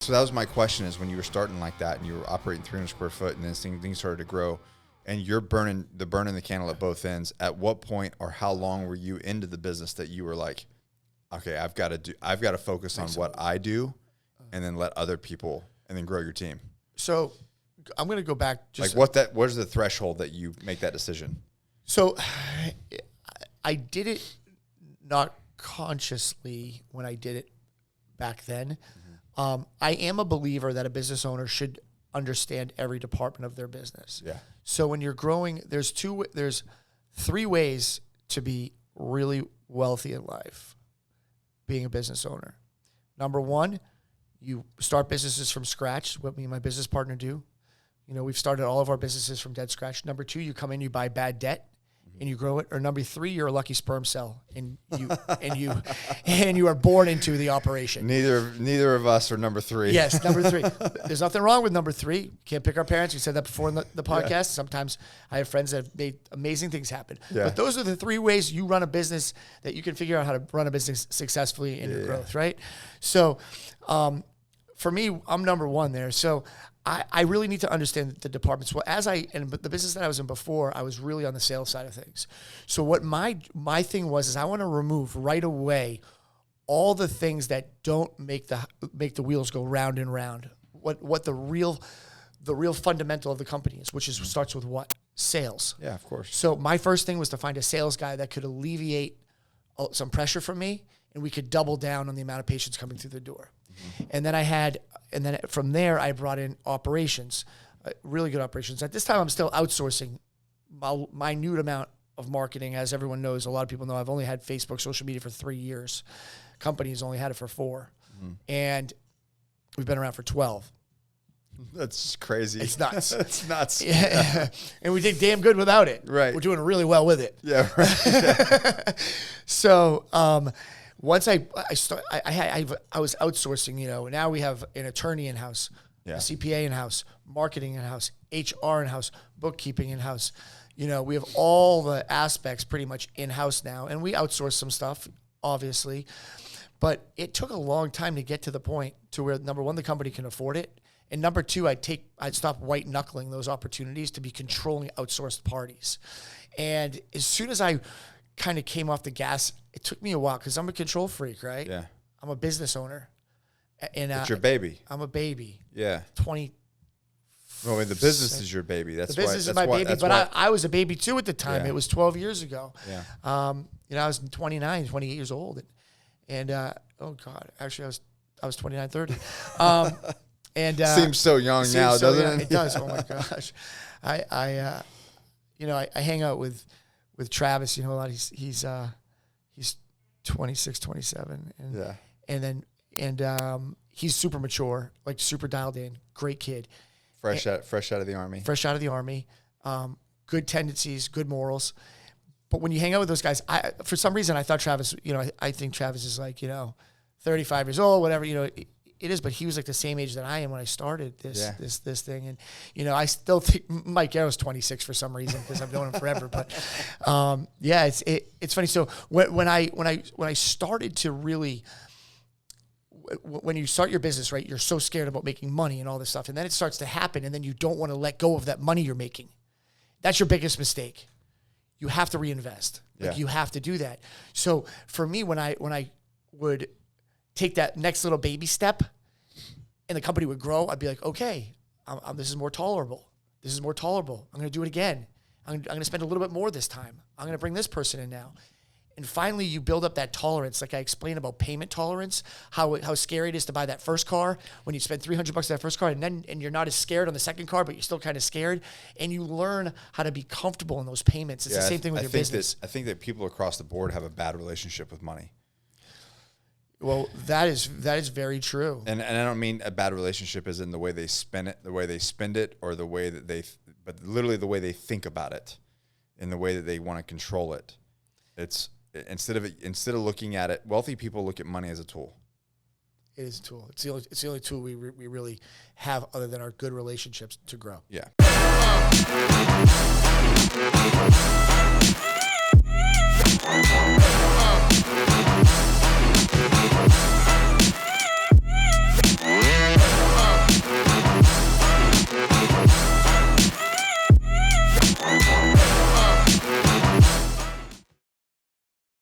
So that was my question, is when you were starting like that and you were operating 300 square foot and then things started to grow and you're burning the candle at both ends, at what point or how long were you into the business that you were like, okay, I've got to focus on what I do and then let other people and then grow your team? So I'm going to go back. Just like what is the threshold that you make that decision? So I did it not consciously when I did it back then. I am a believer that a business owner should understand every department of their business. Yeah. So when you're growing, there's 3 ways to be really wealthy in life, being a business owner. Number 1, you start businesses from scratch, what me and my business partner do. You know, we've started all of our businesses from dead scratch. Number 2, you come in, you buy bad debt, and you grow it. Or number 3, you're a lucky sperm cell, and you are born into the operation. Neither of us are number 3. Yes, number 3. There's nothing wrong with number 3. Can't pick our parents. We said that before in the podcast. Yeah. Sometimes I have friends that have made amazing things happen. Yeah. But those are the 3 ways you run a business that you can figure out how to run a business successfully in your growth, right? So for me, I'm number 1 there. So I really need to understand the departments. Well, but the business that I was in before, I was really on the sales side of things. So what my thing was I want to remove right away all the things that don't make the wheels go round and round. What the real fundamental of the company is, which starts with what? Sales. Yeah, of course. So my first thing was to find a sales guy that could alleviate some pressure from me, and we could double down on the amount of patients coming through the door. And then from there, I brought in operations, really good operations. At this time, I'm still outsourcing a minute amount of marketing. As everyone knows, a lot of people know, I've only had Facebook social media for 3 years. Companies only had it for 4. And we've been around for 12. That's crazy. It's nuts. It's nuts. Yeah. And we did damn good without it. Right. We're doing really well with it. Yeah. Right. Yeah. So, once I was outsourcing, you know, now we have an attorney in-house, a CPA in-house, marketing in-house, HR in-house, bookkeeping in-house. You know, we have all the aspects pretty much in-house now, and we outsource some stuff, obviously. But it took a long time to get to the point to where, number 1, the company can afford it. And number 2, I'd stop white knuckling those opportunities to be controlling outsourced parties. And as soon as I kind of came off the gas, it took me a while because I'm a control freak, right? Yeah. I'm a business owner. And it's your baby. I'm a baby. Yeah. 20. Well, I mean, the business is your baby. That's the business is my baby, but I was a baby too at the time. It was 12 years ago. Yeah. You know, I was 28 years old. And oh God, actually I was 29, 30. And seems so young now, doesn't it? It does. Oh my gosh. I hang out with Travis, you know, a lot. He's 26, 27. And he's super mature, like super dialed in, great kid. Fresh out of the Army. Good tendencies, good morals. But when you hang out with those guys, for some reason I thought Travis, you know, I think Travis is like, you know, 35 years old, whatever, you know, it is, but he was like the same age that I am when I started this thing. And, you know, I still think Mike Arrow's 26 for some reason because I've known him forever. But it's funny. So when I started to really, when you start your business, right, you're so scared about making money and all this stuff. And then it starts to happen. And then you don't want to let go of that money you're making. That's your biggest mistake. You have to reinvest. Like you have to do that. So for me, when I would take that next little baby step and the company would grow, I'd be like, okay, this is more tolerable. This is more tolerable. I'm going to do it again. I'm going to spend a little bit more this time. I'm going to bring this person in now. And finally, you build up that tolerance. Like I explained about payment tolerance, how scary it is to buy that first car when you spend $300 on that first car, and you're not as scared on the second car, but you're still kind of scared. And you learn how to be comfortable in those payments. It's the same thing with your business. I think that people across the board have a bad relationship with money. Well, that is very true. And I don't mean a bad relationship as in the way they spend it, or the way that but literally the way they think about it, and the way that they want to control it. It's instead of looking at it, wealthy people look at money as a tool. It is a tool. It's the only tool we really have other than our good relationships to grow. Yeah.